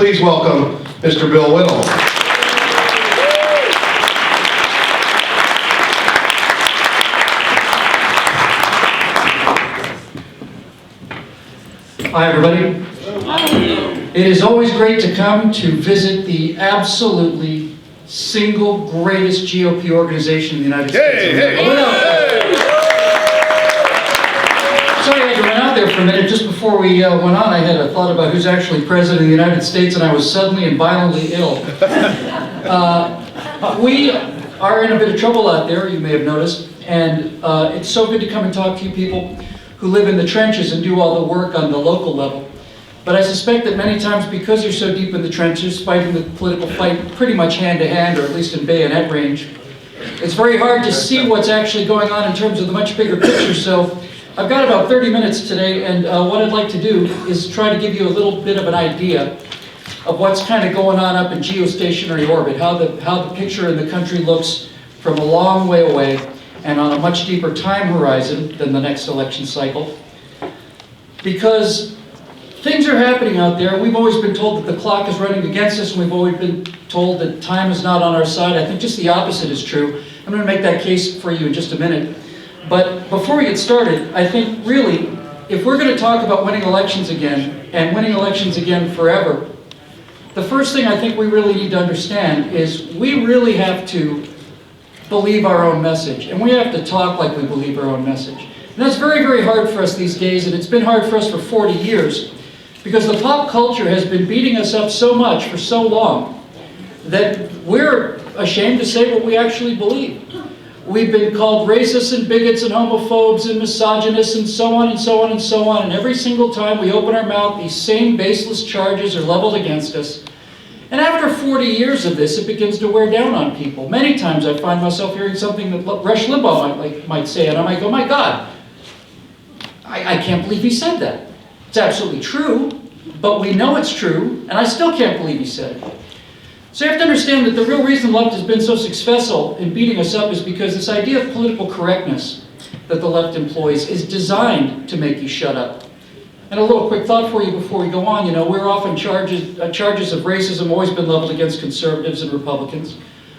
please welcome Mr. Bill Whittle. Hi, everybody. It is always great to come to visit the absolutely single greatest GOP organization in the United States. Sorry I had to run out there for a minute. Just before we went on, I had a thought about who's actually president of the United States, and I was suddenly and violently ill. We are in a bit of trouble out there, you may have noticed, and it's so good to come and talk to you people who live in the trenches and do all the work on the local level. But I suspect that many times, because you're so deep in the trenches, fighting the political fight pretty much hand to hand, or at least in bayonet range, it's very hard to see what's actually going on in terms of the much bigger picture. So I've got about 30 minutes today, and what I'd like to do is try to give you a little bit of an idea of what's kind of going on up in geostationary orbit, how the picture in the country looks from a long way away and on a much deeper time horizon than the next election cycle. Because things are happening out there. We've always been told that the clock is running against us, and we've always been told that time is not on our side. I think just the opposite is true. I'm going to make that case for you in just a minute. But before we get started, I think really, if we're going to talk about winning elections again, and winning elections again forever, the first thing I think we really need to understand is we really have to believe our own message, and we have to talk like we believe our own message. And that's very, very hard for us these days, and it's been hard for us for 40 years, because the pop culture has been beating us up so much for so long that we're ashamed to say what we actually believe. We've been called racists and bigots and homophobes and misogynists and so on and so on and so on, and every single time we open our mouth, these same baseless charges are leveled against us. And after 40 years of this, it begins to wear down on people. Many times I find myself hearing something that Rush Limbaugh might say, and I might go, my God, I can't believe he said that. It's absolutely true, but we know it's true, and I still can't believe he said it. So you have to understand that the real reason the left has been so successful in beating us up is because this idea of political correctness that the left employs is designed to make you shut up. And a little quick thought for you before we go on. You know, we're often charges of racism always been leveled against conservatives and Republicans.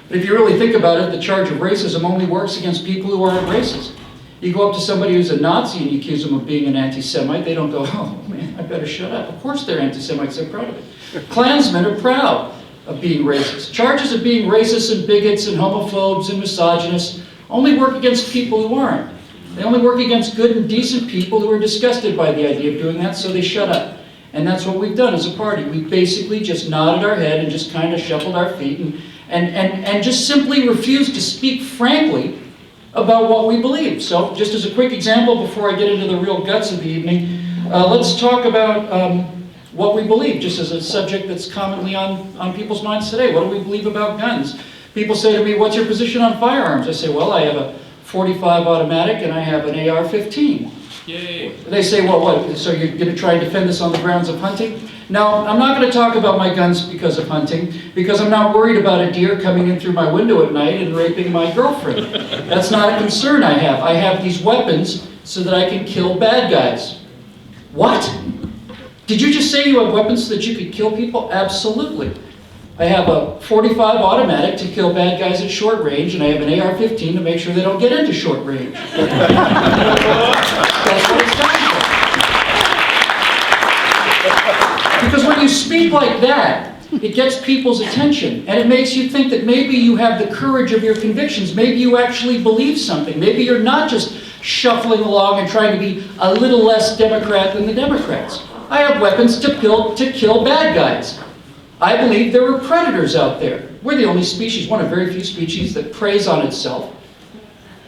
But if you really think about it, the charge of racism only works against people who aren't racist. You go up to somebody who's a Nazi and you accuse them of being an anti-Semite, they don't go, oh man, I better shut up. Of course they're anti-Semites, they're proud of it. Klansmen are proud of being racist. Charges of being racist and bigots and homophobes and misogynists only work against people who aren't. They only work against good and decent people who are disgusted by the idea of doing that, so they shut up. And that's what we've done as a party. We basically just nodded our head and just kind of shuffled our feet and just simply refused to speak frankly about what we believe. So just as a quick example before I get into the real guts of the evening, let's talk about what we believe, just as a subject that's commonly on people's minds today. What do we believe about guns? People say to me, what's your position on firearms? I say, well, I have a .45 automatic and I have an AR-15. Yay. They say, well, what, so you're going to try and defend this on the grounds of hunting? No, I'm not going to talk about my guns because of hunting, because I'm not worried about a deer coming in through my window at night and raping my girlfriend. That's not a concern I have. I have these weapons so that I can kill bad guys. What? Did you just say you have weapons so that you could kill people? Absolutely. I have a .45 automatic to kill bad guys at short range, and I have an AR-15 to make sure they don't get into short range. That's what it's done for. Because when you speak like that, it gets people's attention, and it makes you think that maybe you have the courage of your convictions. Maybe you actually believe something. Maybe you're not just shuffling along and trying to be a little less Democrat than the Democrats. I have weapons to kill bad guys. I believe there are predators out there. We're the only species, one of very few species, that preys on itself.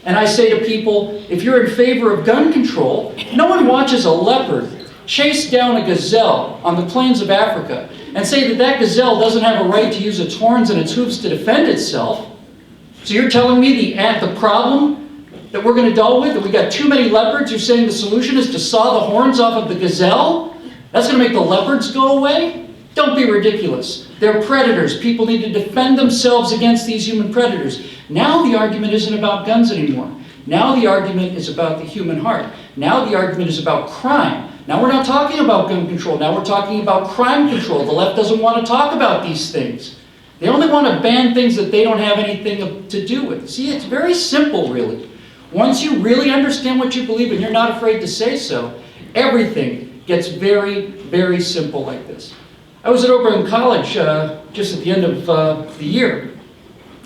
And I say to people, if you're in favor of gun control, no one watches a leopard chase down a gazelle on the plains of Africa and say that that gazelle doesn't have a right to use its horns and its hooves to defend itself. So you're telling me the problem that we're going to deal with, that we got too many leopards, you're saying the solution is to saw the horns off of the gazelle? That's going to make the leopards go away? Don't be ridiculous. They're predators. People need to defend themselves against these human predators. Now the argument isn't about guns anymore. Now the argument is about the human heart. Now the argument is about crime. Now we're not talking about gun control. Now we're talking about crime control. The left doesn't want to talk about these things. They only want to ban things that they don't have anything to do with. See, it's very simple, really. Once you really understand what you believe and you're not afraid to say so, everything gets very, very simple like this. I was at Oberlin College just at the end of the year.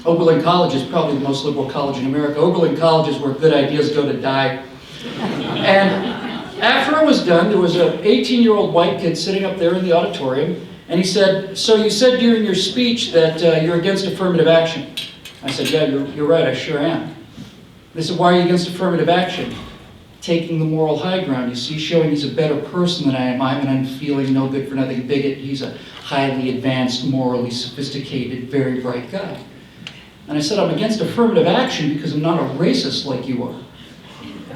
Oberlin College is probably the most liberal college in America. Oberlin College is where good ideas go to die. And after I was done, there was an 18-year-old white kid sitting up there in the auditorium, and he said, "So you said during your speech that you're against affirmative action." I said, "Yeah, you're right, I sure am." They said, "Why are you against affirmative action?" Taking the moral high ground, you see, showing he's a better person than I am. I'm an unfeeling, no good for nothing bigot. He's a highly advanced, morally sophisticated, very bright guy. And I said, "I'm against affirmative action because I'm not a racist like you are."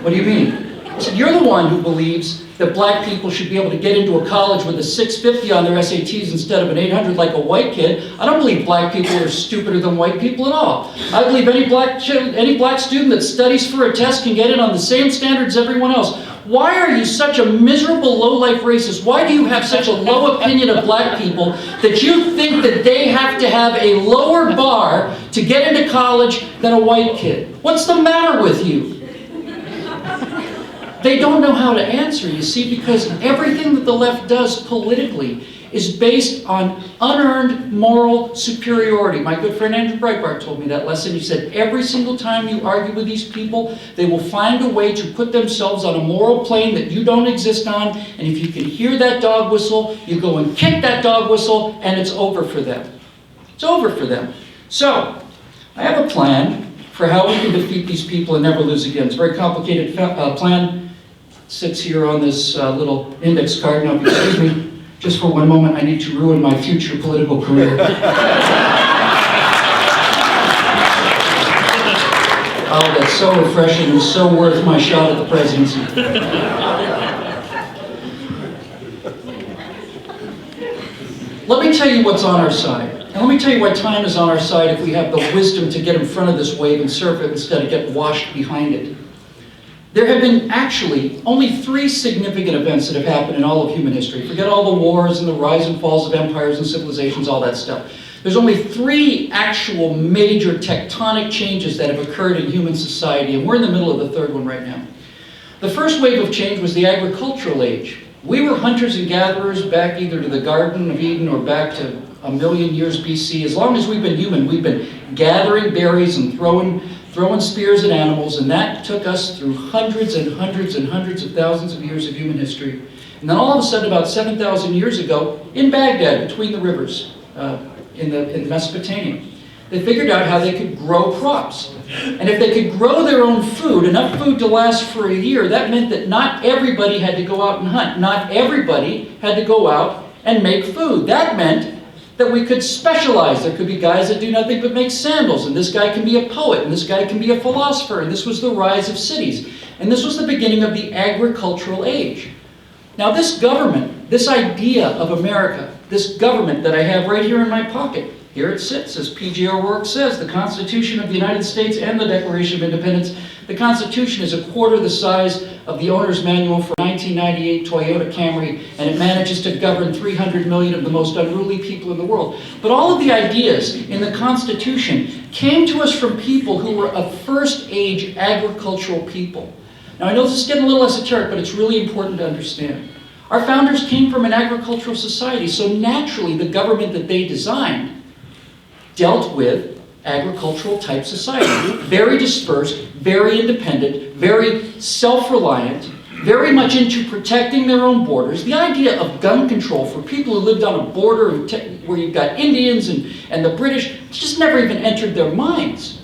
"What do you mean?" I said, "You're the one who believes that black people should be able to get into a college with a 650 on their SATs instead of an 800 like a white kid. I don't believe black people are stupider than white people at all. I believe any black student that studies for a test can get in on the same standards as everyone else. Why are you such a miserable, low-life racist? Why do you have such a low opinion of black people that you think that they have to have a lower bar to get into college than a white kid? What's the matter with you?" They don't know how to answer, you see, because everything that the left does politically is based on unearned moral superiority. My good friend Andrew Breitbart told me that lesson. He said, every single time you argue with these people, they will find a way to put themselves on a moral plane that you don't exist on, and if you can hear that dog whistle, you go and kick that dog whistle, and it's over for them. It's over for them. So, I have a plan for how we can defeat these people and never lose again. It's a very complicated plan. Sits here on this little index card. Now, if you excuse me, just for one moment, I need to ruin my future political career. Oh, that's so refreshing and so worth my shot at the presidency. Let me tell you what's on our side. And let me tell you why time is on our side if we have the wisdom to get in front of this wave and surf it instead of get washed behind it. There have been actually only 3 significant events that have happened in all of human history. Forget all the wars and the rise and falls of empires and civilizations, all that stuff. There's only 3 actual major tectonic changes that have occurred in human society, and we're in the middle of the 3rd one right now. The first wave of change was the agricultural age. We were hunters and gatherers back either to the Garden of Eden or back to 1,000,000 years BC. As long as we've been human, we've been gathering berries and throwing spears at animals, and that took us through hundreds and hundreds and hundreds of thousands of years of human history. And then all of a sudden, about 7,000 years ago, in Baghdad, between the rivers, in Mesopotamia, they figured out how they could grow crops. And if they could grow their own food, enough food to last for a year, that meant that not everybody had to go out and hunt. Not everybody had to go out and make food. That meant that we could specialize. There could be guys that do nothing but make sandals, and this guy can be a poet, and this guy can be a philosopher, and this was the rise of cities. And this was the beginning of the agricultural age. Now this government, this idea of America, this government that I have right here in my pocket, here it sits, as P.J. O'Rourke says, the Constitution of the United States and the Declaration of Independence. The Constitution is a quarter the size of the owner's manual for 1998 Toyota Camry, and it manages to govern 300 million of the most unruly people in the world. But all of the ideas in the Constitution came to us from people who were a first-age agricultural people. Now I know this is getting a little esoteric, but it's really important to understand. Our founders came from an agricultural society, so naturally the government that they designed dealt with agricultural type society. Very dispersed, very independent, very self-reliant, very much into protecting their own borders. The idea of gun control for people who lived on a border where you've got Indians and the British just never even entered their minds.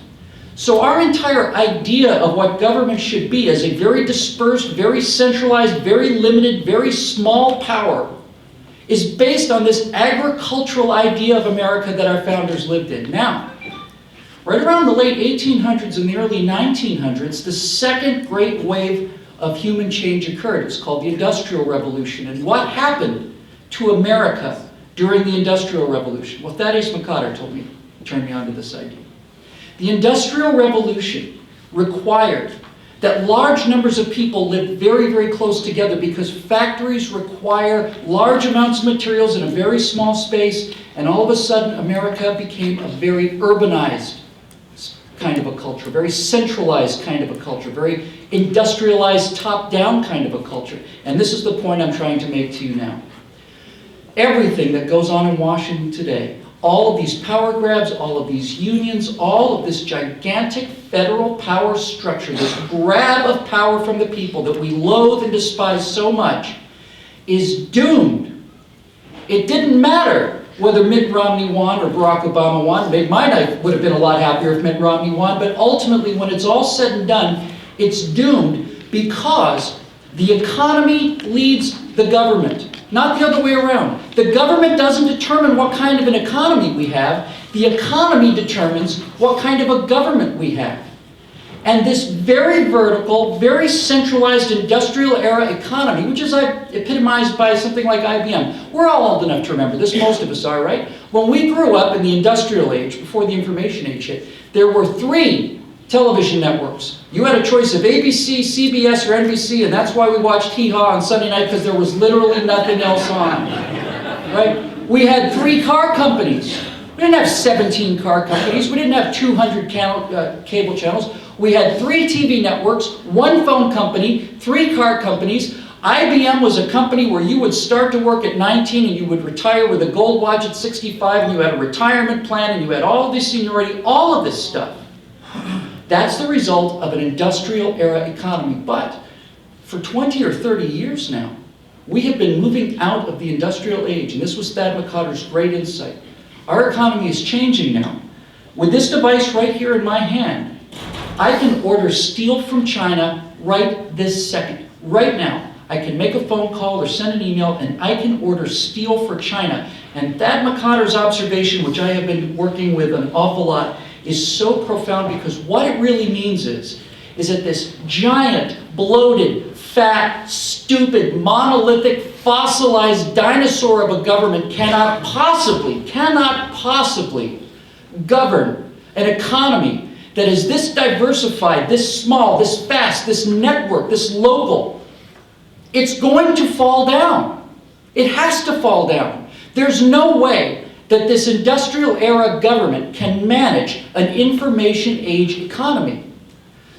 So our entire idea of what government should be as a very dispersed, very centralized, very limited, very small power is based on this agricultural idea of America that our founders lived in. Now, right around the late 1800s and the early 1900s, the second great wave of human change occurred. It's called the Industrial Revolution. And what happened to America during the Industrial Revolution? Well, Thaddeus McCotter turned me on to this idea. The Industrial Revolution required that large numbers of people lived very, very close together because factories require large amounts of materials in a very small space, and all of a sudden America became a very urbanized kind of a culture, very centralized kind of a culture, very industrialized, top-down kind of a culture. And this is the point I'm trying to make to you now. Everything that goes on in Washington today, all of these power grabs, all of these unions, all of this gigantic federal power structure, this grab of power from the people that we loathe and despise so much, is doomed. It didn't matter whether Mitt Romney won or Barack Obama won. My life would have been a lot happier if Mitt Romney won, but ultimately, when it's all said and done, it's doomed because the economy leads the government. Not the other way around. The government doesn't determine what kind of an economy we have. The economy determines what kind of a government we have. And this very vertical, very centralized industrial era economy, which is epitomized by something like IBM. We're all old enough to remember this, most of us are, right? When we grew up in the industrial age, before the information age hit, there were 3 television networks. You had a choice of ABC, CBS, or NBC, and that's why we watched Hee Haw on Sunday night, because there was literally nothing else on, right? We had 3 car companies. We didn't have 17 car companies. We didn't have 200 cable channels. We had 3 TV networks, 1 phone company, 3 car companies. IBM was a company where you would start to work at 19 and you would retire with a gold watch at 65, and you had a retirement plan, and you had all of this seniority, all of this stuff. That's the result of an industrial era economy. But for 20 or 30 years now, we have been moving out of the industrial age, and this was Thad McCotter's great insight. Our economy is changing now. With this device right here in my hand, I can order steel from China right this second. Right now, I can make a phone call or send an email, and I can order steel for China. And Thad McCotter's observation, which I have been working with an awful lot, is so profound, because what it really means is that this giant, bloated, fat, stupid, monolithic, fossilized dinosaur of a government cannot possibly govern an economy that is this diversified, this small, this fast, this network, this local. It's going to fall down. It has to fall down. There's no way that this industrial era government can manage an information age economy.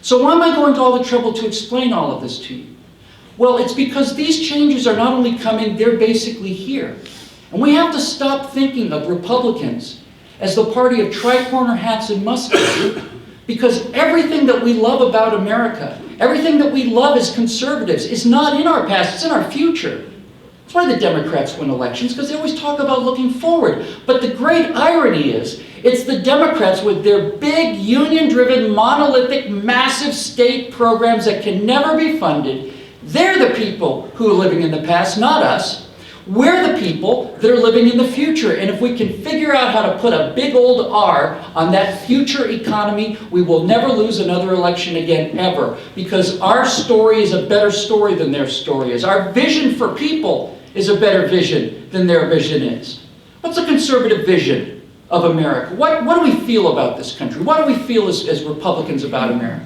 So why am I going to all the trouble to explain all of this to you? Well, it's because these changes are not only coming, they're basically here. And we have to stop thinking of Republicans as the party of tricorner hats and muskets, because everything that we love about America, everything that we love as conservatives, is not in our past, it's in our future. That's why the Democrats win elections, because they always talk about looking forward. But the great irony is, it's the Democrats with their big, union-driven, monolithic, massive state programs that can never be funded. They're the people who are living in the past, not us. We're the people that are living in the future. And if we can figure out how to put a big old R on that future economy, we will never lose another election again, ever. Because our story is a better story than their story is. Our vision for people is a better vision than their vision is. What's a conservative vision of America? What do we feel about this country? What do we feel as Republicans about America?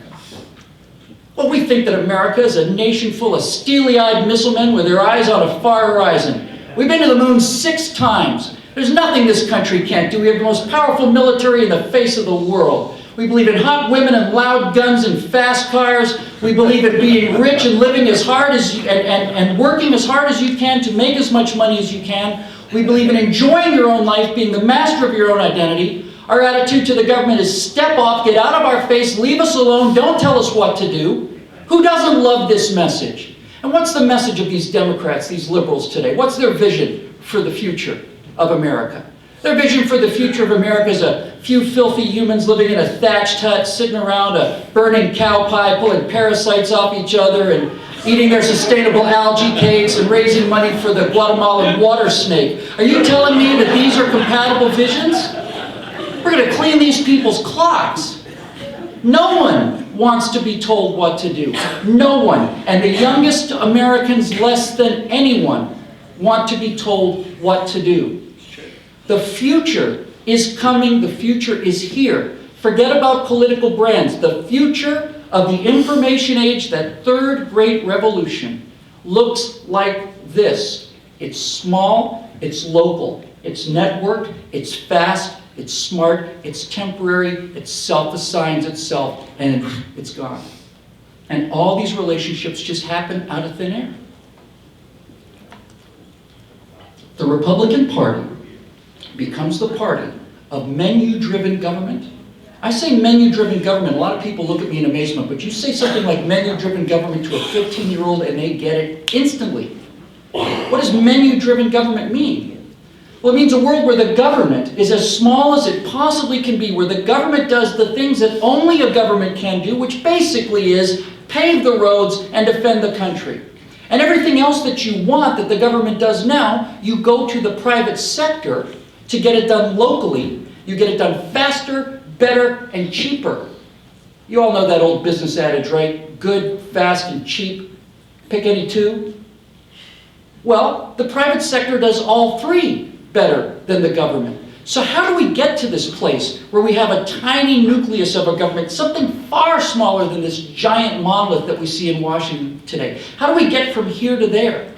Well, we think that America is a nation full of steely-eyed missilemen with their eyes on a far horizon. We've been to the moon 6 times. There's nothing this country can't do. We have the most powerful military in the face of the world. We believe in hot women and loud guns and fast cars. We believe in being rich and living as hard as and working as hard as you can to make as much money as you can. We believe in enjoying your own life, being the master of your own identity. Our attitude to the government is step off, get out of our face, leave us alone, don't tell us what to do. Who doesn't love this message? And what's the message of these Democrats, these liberals today? What's their vision for the future of America? Their vision for the future of America is a few filthy humans living in a thatched hut, sitting around a burning cow pie, pulling parasites off each other and eating their sustainable algae cakes and raising money for the Guatemalan water snake. Are you telling me that these are compatible visions? We're going to clean these people's clocks. No one wants to be told what to do. No one. And the youngest Americans, less than anyone, want to be told what to do. The future is coming. The future is here. Forget about political brands. The future of the information age, that third great revolution, looks like this. It's small, it's local, it's networked, it's fast, it's smart, it's temporary, it self-assigns itself, and it's gone. And all these relationships just happen out of thin air. The Republican Party becomes the party of menu-driven government. I say menu-driven government, a lot of people look at me in amazement, but you say something like menu-driven government to a 15-year-old and they get it instantly. What does menu-driven government mean? Well, it means a world where the government is as small as it possibly can be, where the government does the things that only a government can do, which basically is pave the roads and defend the country. And everything else that you want that the government does now, you go to the private sector to get it done locally. You get it done faster, better, and cheaper. You all know that old business adage, right? Good, fast, and cheap. Pick any two. Well, the private sector does all three better than the government. So how do we get to this place where we have a tiny nucleus of a government, something far smaller than this giant monolith that we see in Washington today? How do we get from here to there?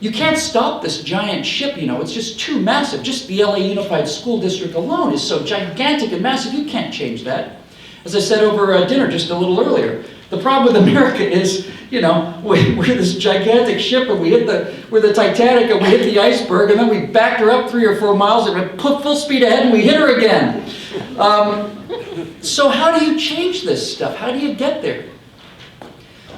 You can't stop this giant ship, you know. It's just too massive. Just the LA Unified School District alone is so gigantic and massive, you can't change that. As I said over dinner just a little earlier, the problem with America is, you know, we're this gigantic ship and we're the Titanic and we hit the iceberg and then we backed her up 3 or 4 miles and we put full speed ahead and we hit her again. So how do you change this stuff? How do you get there?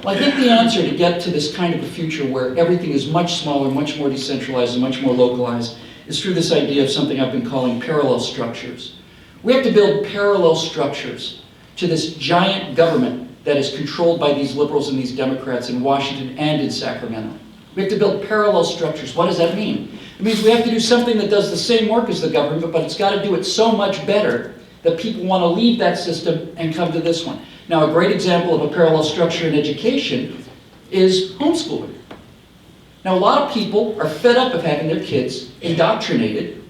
Well, I think the answer to get to this kind of a future where everything is much smaller, much more decentralized, and much more localized is through this idea of something I've been calling parallel structures. We have to build parallel structures to this giant government that is controlled by these liberals and these Democrats in Washington and in Sacramento. We have to build parallel structures. What does that mean? It means we have to do something that does the same work as the government, but it's got to do it so much better that people want to leave that system and come to this one. Now, a great example of a parallel structure in education is homeschooling. Now, a lot of people are fed up of having their kids indoctrinated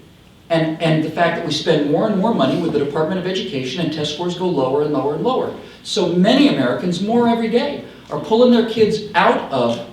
and the fact that we spend more and more money with the Department of Education and test scores go lower and lower and lower. So many Americans, more every day, are pulling their kids out of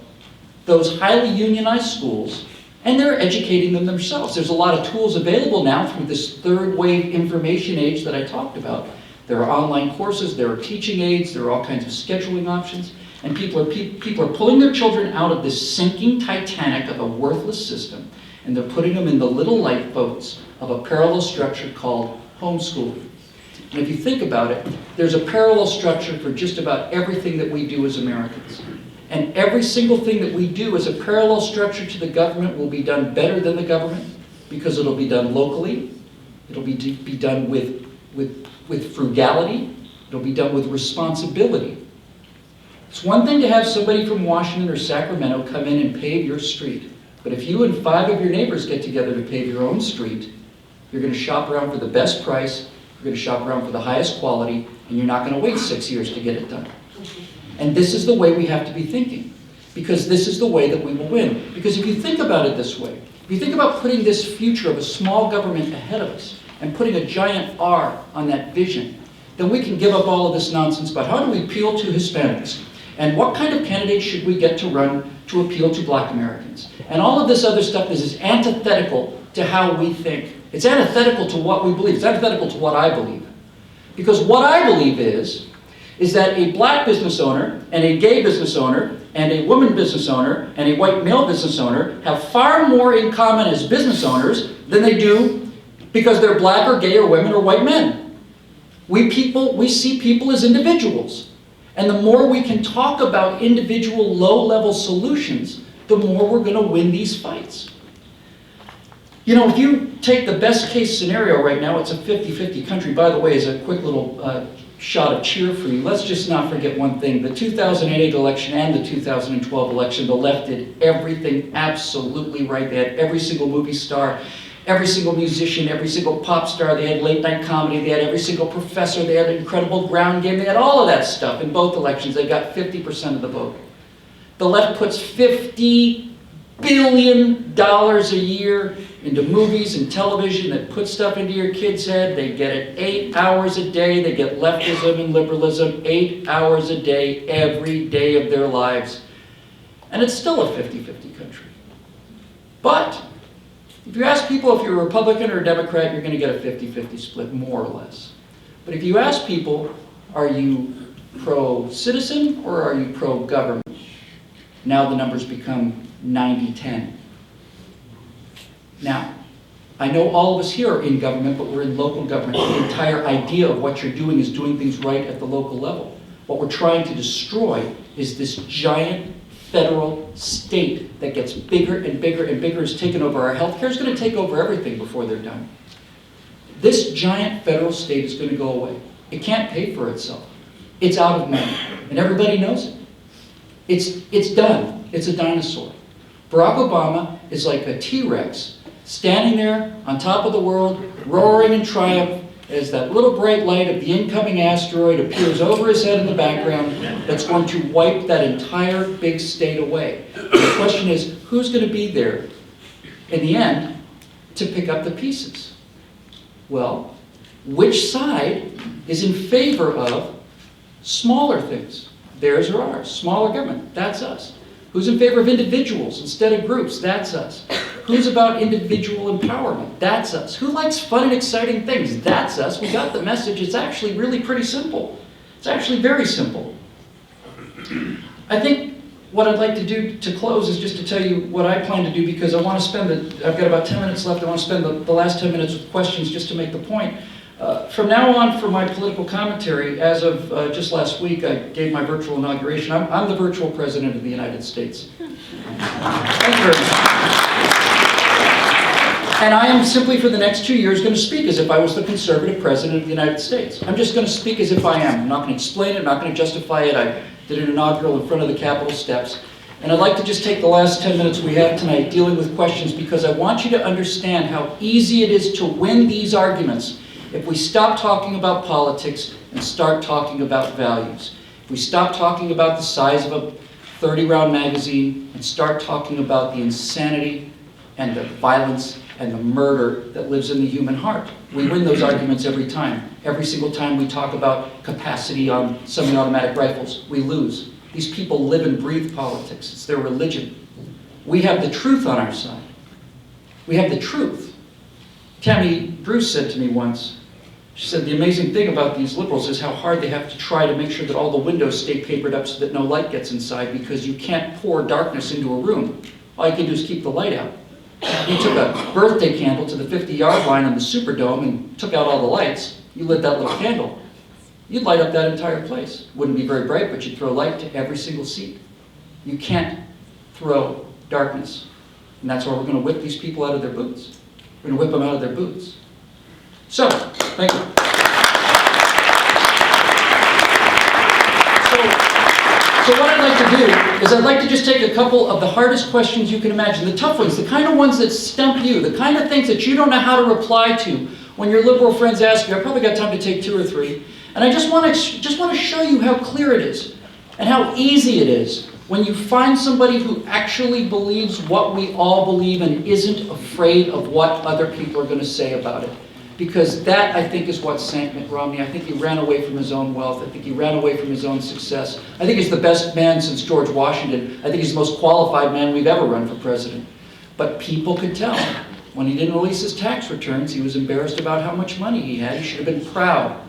those highly unionized schools and they're educating them themselves. There's a lot of tools available now through this third wave information age that I talked about. There are online courses, there are teaching aids, there are all kinds of scheduling options, and people are pulling their children out of this sinking Titanic of a worthless system, and they're putting them in the little lifeboats of a parallel structure called homeschooling. And if you think about it, there's a parallel structure for just about everything that we do as Americans. And every single thing that we do as a parallel structure to the government will be done better than the government because it'll be done locally, it'll be done with frugality, it'll be done with responsibility. It's one thing to have somebody from Washington or Sacramento come in and pave your street, but if you and 5 of your neighbors get together to pave your own street, you're going to shop around for the best price, you're going to shop around for the highest quality, and you're not going to wait 6 years to get it done. And this is the way we have to be thinking, because this is the way that we will win. Because if you think about it this way, if you think about putting this future of a small government ahead of us and putting a giant R on that vision, then we can give up all of this nonsense about how do we appeal to Hispanics and what kind of candidates should we get to run to appeal to Black Americans. And all of this other stuff is antithetical to how we think. It's antithetical to what we believe. It's antithetical to what I believe. Because what I believe is that a black business owner and a gay business owner and a woman business owner and a white male business owner have far more in common as business owners than they do because they're black or gay or women or white men. We see people as individuals. And the more we can talk about individual low-level solutions, the more we're going to win these fights. You know, if you take the best case scenario right now, it's a 50-50 country. By the way, as a quick little shot of cheer for you, let's just not forget one thing. The 2008 election and the 2012 election, the left did everything absolutely right. They had every single movie star, every single musician, every single pop star. They had late night comedy. They had every single professor. They had an incredible ground game. They had all of that stuff in both elections. They got 50% of the vote. The left puts $50 billion a year into movies and television that put stuff into your kid's head. They get it 8 hours a day. They get leftism and liberalism 8 hours a day, every day of their lives. And it's still a 50-50 country. But if you ask people if you're a Republican or a Democrat, you're going to get a 50-50 split, more or less. But if you ask people, are you pro-citizen or are you pro-government? Now the numbers become 90-10. Now, I know all of us here are in government, but we're in local government. The entire idea of what you're doing is doing things right at the local level. What we're trying to destroy is this giant federal state that gets bigger and bigger and bigger, is taken over. Our healthcare is going to take over everything before they're done. This giant federal state is going to go away. It can't pay for itself. It's out of money, and everybody knows it. It's done. It's a dinosaur. Barack Obama is like a T-Rex standing there on top of the world, roaring in triumph as that little bright light of the incoming asteroid appears over his head in the background that's going to wipe that entire big state away. The question is, who's going to be there in the end to pick up the pieces? Well, which side is in favor of smaller things? Theirs or ours? Smaller government? That's us. Who's in favor of individuals instead of groups? That's us. Who's about individual empowerment? That's us. Who likes fun and exciting things? That's us. We got the message. It's actually really pretty simple. It's actually very simple. I think what I'd like to do to close is just to tell you what I plan to do, because I want to spend I've got about 10 minutes left. I want to spend the last 10 minutes with questions just to make the point. From now on, for my political commentary, as of just last week, I gave my virtual inauguration. I'm the virtual president of the United States. Thank you very much. And I am simply, for the next 2 years, going to speak as if I was the conservative president of the United States. I'm just going to speak as if I am. I'm not going to explain it. I'm not going to justify it. I did an inaugural in front of the Capitol steps. And I'd like to just take the last 10 minutes we have tonight dealing with questions, because I want you to understand how easy it is to win these arguments if we stop talking about politics and start talking about values. If we stop talking about the size of a 30-round magazine and start talking about the insanity and the violence and the murder that lives in the human heart. We win those arguments every time. Every single time we talk about capacity on semi-automatic rifles, we lose. These people live and breathe politics. It's their religion. We have the truth on our side. We have the truth. Tammy Bruce said to me once, she said, the amazing thing about these liberals is how hard they have to try to make sure that all the windows stay papered up so that no light gets inside, because you can't pour darkness into a room. All you can do is keep the light out. You took a birthday candle to the 50-yard line in the Superdome and took out all the lights. You lit that little candle. You'd light up that entire place. Wouldn't be very bright, but you'd throw light to every single seat. You can't throw darkness. And that's why we're going to whip these people out of their boots. We're going to whip them out of their boots. So, thank you. So what I'd like to do is I'd like to just take a couple of the hardest questions you can imagine, the tough ones, the kind of ones that stump you, the kind of things that you don't know how to reply to when your liberal friends ask you. I've probably got time to take 2 or 3. And I just want to show you how clear it is and how easy it is when you find somebody who actually believes what we all believe and isn't afraid of what other people are going to say about it. Because that, I think, is what sank Mitt Romney. I think he ran away from his own wealth. I think he ran away from his own success. I think he's the best man since George Washington. I think he's the most qualified man we've ever run for president. But people could tell. When he didn't release his tax returns, he was embarrassed about how much money he had. He should have been proud.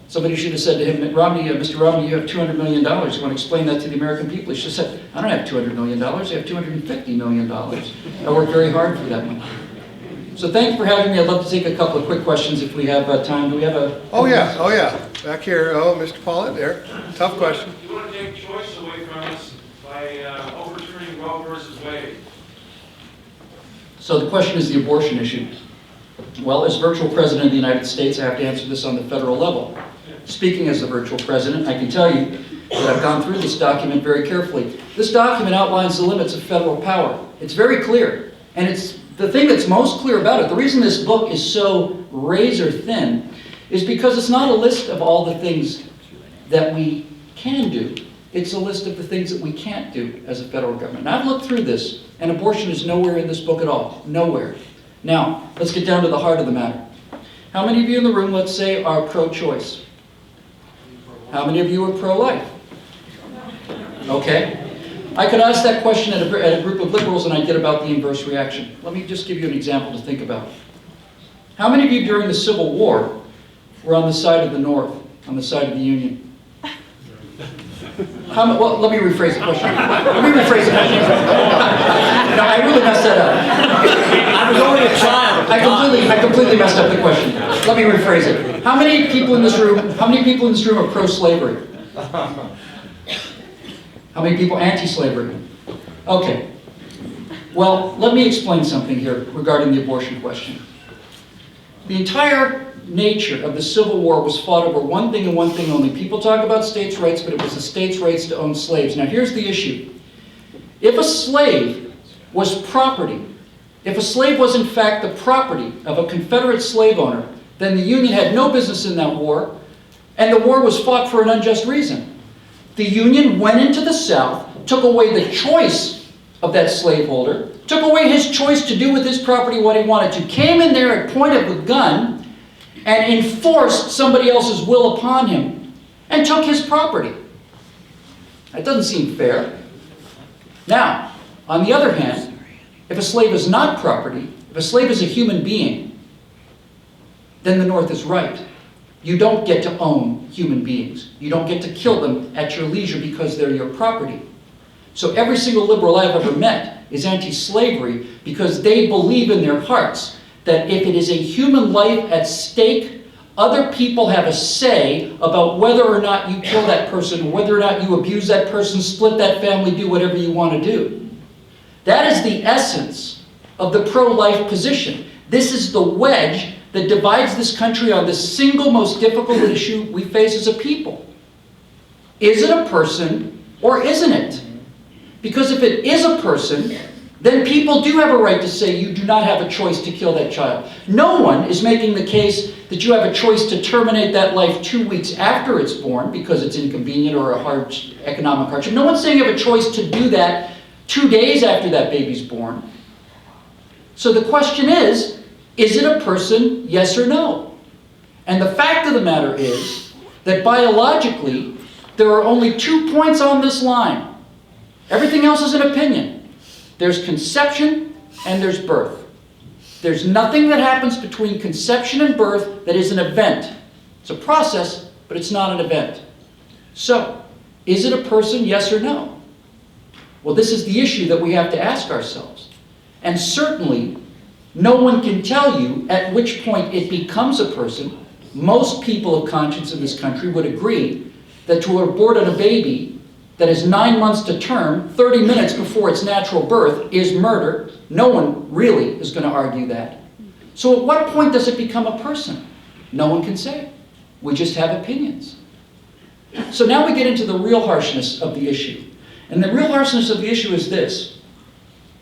Somebody should have said to him, Mitt Romney, Mr. Romney, you have $200 million. You want to explain that to the American people? He should have said, I don't have $200 million. I have $250 million. I worked very hard for that money. So thank you for having me. I'd love to take a couple of quick questions if we have time. Do we have a... Oh yeah. Back here, Mr. Paulette there. Tough question. You want to take choice away from us by overturning Roe versus Wade. So the question is the abortion issue. Well, as virtual president of the United States, I have to answer this on the federal level. Speaking as the virtual president, I can tell you that I've gone through this document very carefully. This document outlines the limits of federal power. It's very clear, and it's the thing that's most clear about it. The reason this book is so razor thin is because it's not a list of all the things that we can do. It's a list of the things that we can't do as a federal government. And I've looked through this, and abortion is nowhere in this book at all. Nowhere. Now, let's get down to the heart of the matter. How many of you in the room, let's say, are pro-choice? How many of you are pro-life? Okay. I could ask that question at a group of liberals and I'd get about the inverse reaction. Let me just give you an example to think about. How many of you during the Civil War were on the side of the North, on the side of the Union? Well, let me rephrase the question. Let me rephrase the question. No, I really messed that up. I was only a child. I completely messed up the question. Let me rephrase it. How many people in this room are pro-slavery? How many people anti-slavery? Okay. Well, let me explain something here regarding the abortion question. The entire nature of the Civil War was fought over one thing and one thing only. People talk about states' rights, but it was the states' rights to own slaves. Now here's the issue. If a slave was property, if a slave was in fact the property of a Confederate slave owner, then the Union had no business in that war, and the war was fought for an unjust reason. The Union went into the South, took away the choice of that slaveholder, took away his choice to do with his property what he wanted to, came in there at point of the gun, and enforced somebody else's will upon him, and took his property. That doesn't seem fair. Now, on the other hand, if a slave is not property, if a slave is a human being, then the North is right. You don't get to own human beings. You don't get to kill them at your leisure because they're your property. So every single liberal I've ever met is anti-slavery because they believe in their hearts that if it is a human life at stake, other people have a say about whether or not you kill that person, whether or not you abuse that person, split that family, do whatever you want to do. That is the essence of the pro-life position. This is the wedge that divides this country on the single most difficult issue we face as a people. Is it a person or isn't it? Because if it is a person, then people do have a right to say you do not have a choice to kill that child. No one is making the case that you have a choice to terminate that life 2 weeks after it's born because it's inconvenient or a hard economic hardship. No one's saying you have a choice to do that 2 days after that baby's born. So the question is it a person, yes or no? And the fact of the matter is that biologically, there are only 2 points on this line. Everything else is an opinion. There's conception and there's birth. There's nothing that happens between conception and birth that is an event. It's a process, but it's not an event. So, is it a person, yes or no? Well, this is the issue that we have to ask ourselves. And certainly, no one can tell you at which point it becomes a person. Most people of conscience in this country would agree that to abort a baby that is 9 months to term, 30 minutes before its natural birth, is murder. No one really is going to argue that. So at what point does it become a person? No one can say. We just have opinions. So now we get into the real harshness of the issue. And the real harshness of the issue is this.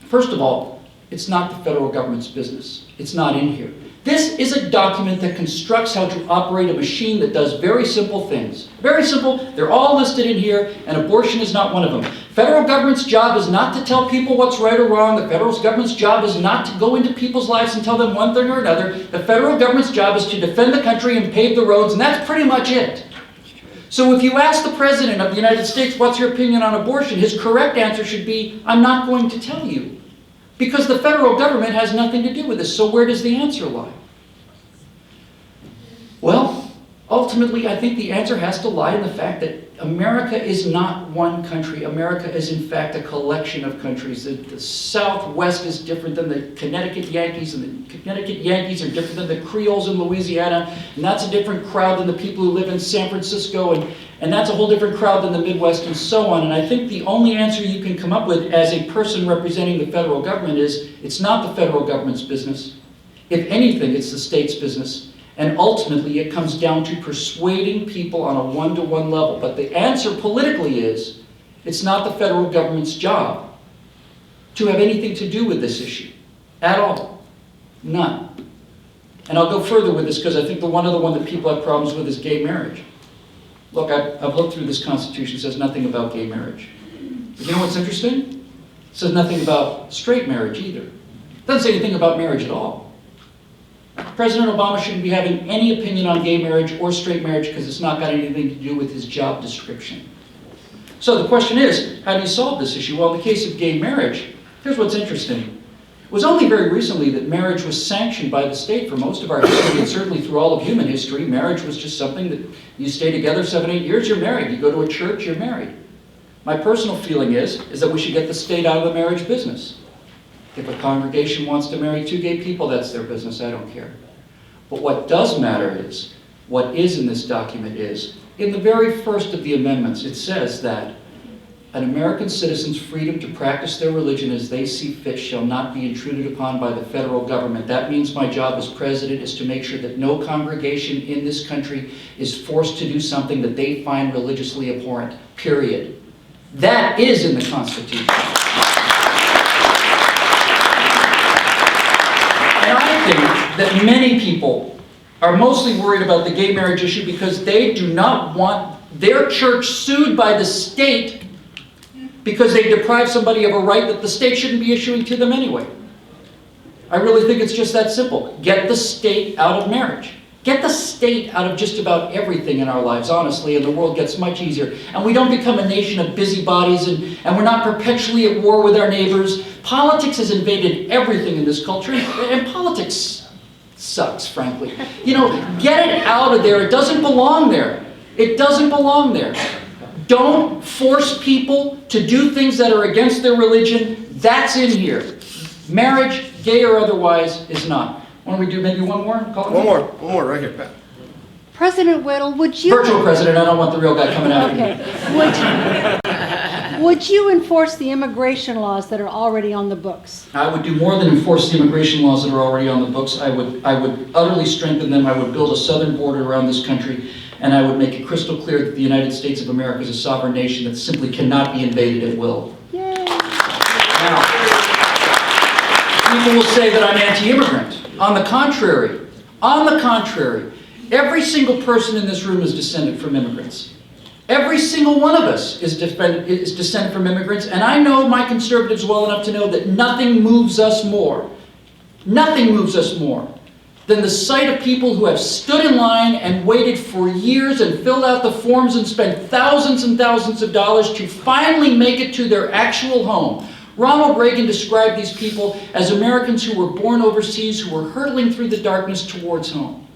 First of all, it's not the federal government's business. It's not in here. This is a document that constructs how to operate a machine that does very simple things. Very simple. They're all listed in here, and abortion is not one of them. Federal government's job is not to tell people what's right or wrong. The federal government's job is not to go into people's lives and tell them one thing or another. The federal government's job is to defend the country and pave the roads, and that's pretty much it. So if you ask the President of the United States, what's your opinion on abortion, his correct answer should be, I'm not going to tell you. Because the federal government has nothing to do with this. So where does the answer lie? Well, ultimately, I think the answer has to lie in the fact that America is not one country. America is, in fact, a collection of countries. The Southwest is different than the Connecticut Yankees, and the Connecticut Yankees are different than the Creoles in Louisiana, and that's a different crowd than the people who live in San Francisco, and that's a whole different crowd than the Midwest, and so on. And I think the only answer you can come up with as a person representing the federal government is, it's not the federal government's business. If anything, it's the state's business. And ultimately, it comes down to persuading people on a one-to-one level. But the answer politically is, it's not the federal government's job to have anything to do with this issue. At all. None. And I'll go further with this because I think the one other one that people have problems with is gay marriage. Look, I've looked through this Constitution. It says nothing about gay marriage. But you know what's interesting? It says nothing about straight marriage either. It doesn't say anything about marriage at all. President Obama shouldn't be having any opinion on gay marriage or straight marriage because it's not got anything to do with his job description. So the question is, how do you solve this issue? Well, in the case of gay marriage, here's what's interesting. It was only very recently that marriage was sanctioned by the state. For most of our history, and certainly through all of human history, marriage was just something that you stay together 7, 8 years, you're married. You go to a church, you're married. My personal feeling is that we should get the state out of the marriage business. If a congregation wants to marry 2 gay people, that's their business, I don't care. But what does matter is, what is in this document is, in the very first of the amendments, it says that an American citizen's freedom to practice their religion as they see fit shall not be intruded upon by the federal government. That means my job as president is to make sure that no congregation in this country is forced to do something that they find religiously abhorrent, period. That is in the Constitution. And I think that many people are mostly worried about the gay marriage issue because they do not want their church sued by the state because they deprive somebody of a right that the state shouldn't be issuing to them anyway. I really think it's just that simple. Get the state out of marriage. Get the state out of just about everything in our lives, honestly, and the world gets much easier. And we don't become a nation of busybodies, and we're not perpetually at war with our neighbors. Politics has invaded everything in this culture, and politics sucks, frankly. You know, get it out of there. It doesn't belong there. It doesn't belong there. Don't force people to do things that are against their religion. That's in here. Marriage, gay or otherwise, is not. Why don't we do maybe one more? One more right here, Pat. President Whittle, would you... Virtual president, I don't want the real guy coming out. Okay. Would you enforce the immigration laws that are already on the books? I would do more than enforce the immigration laws that are already on the books. I would utterly strengthen them. I would build a southern border around this country, and I would make it crystal clear that the United States of America is a sovereign nation that simply cannot be invaded at will. Yay! Now, people will say that I'm anti-immigrant. On the contrary, every single person in this room is descended from immigrants. Every single one of us is descended from immigrants, and I know my conservatives well enough to know that nothing moves us more than the sight of people who have stood in line and waited for years and filled out the forms and spent thousands and thousands of dollars to finally make it to their actual home. Ronald Reagan described these people as Americans who were born overseas, who were hurtling through the darkness towards home.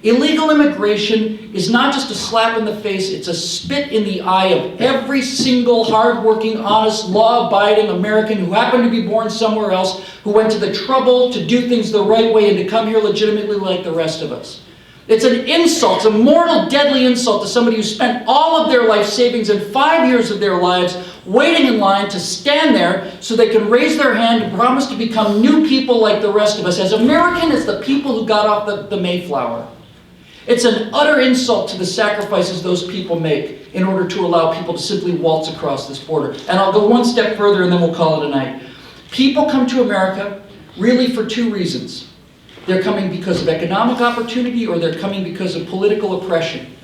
Illegal immigration is not just a slap in the face, it's a spit in the eye of every single hardworking, honest, law-abiding American who happened to be born somewhere else, who went to the trouble to do things the right way and to come here legitimately like the rest of us. It's an insult, it's a mortal, deadly insult to somebody who spent all of their life savings and 5 years of their lives waiting in line to stand there so they can raise their hand and promise to become new people like the rest of us, as American as the people who got off the Mayflower. It's an utter insult to the sacrifices those people make in order to allow people to simply waltz across this border. And I'll go one step further and then we'll call it a night. People come to America really for 2 reasons. They're coming because of economic opportunity, or they're coming because of political oppression.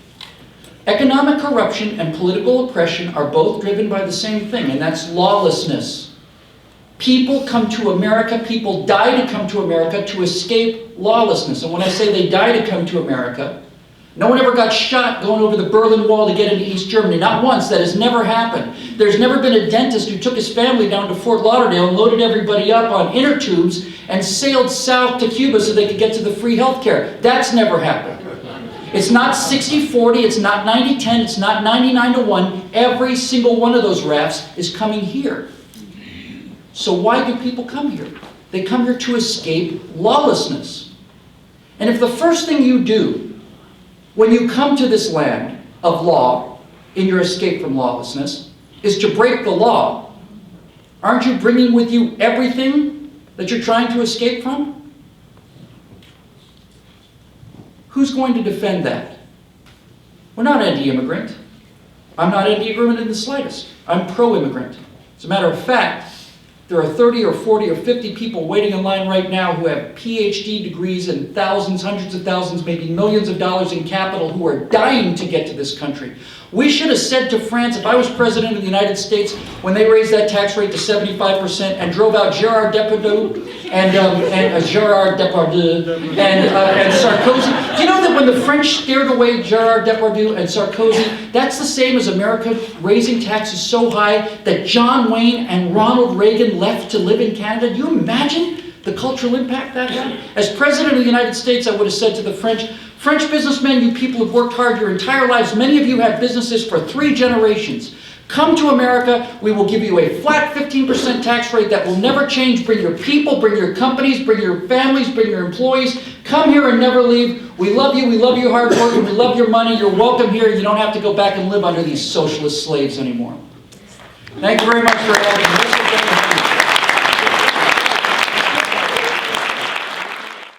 Economic corruption and political oppression are both driven by the same thing, and that's lawlessness. People come to America, people die to come to America to escape lawlessness. And when I say they die to come to America, no one ever got shot going over the Berlin Wall to get into East Germany. Not once. That has never happened. There's never been a dentist who took his family down to Fort Lauderdale and loaded everybody up on inner tubes and sailed south to Cuba so they could get to the free health care. That's never happened. It's not 60-40, it's not 90-10, it's not 99-1. Every single one of those rafts is coming here. So why do people come here? They come here to escape lawlessness. And if the first thing you do when you come to this land of law in your escape from lawlessness is to break the law, aren't you bringing with you everything that you're trying to escape from? Who's going to defend that? We're not anti-immigrant. I'm not anti-immigrant in the slightest. I'm pro-immigrant. As a matter of fact, There are 30 or 40 or 50 people waiting in line right now who have PhD degrees and thousands, hundreds of thousands, maybe millions of dollars in capital who are dying to get to this country. We should have said to France, if I was president of the United States, when they raised that tax rate to 75% and drove out Gerard Depardieu and Sarkozy. Do you know that when the French scared away Gerard Depardieu and Sarkozy, that's the same as America raising taxes so high that John Wayne and Ronald Reagan left to live in Canada? Do you imagine the cultural impact that had? As president of the United States, I would have said to the French businessmen, you people have worked hard your entire lives. Many of you have businesses for 3 generations. Come to America, we will give you a flat 15% tax rate that will never change. Bring your people, bring your companies, bring your families, bring your employees. Come here and never leave. We love you hard work, and we love your money. You're welcome here. You don't have to go back and live under these socialist slaves anymore. Thank you very much for having me.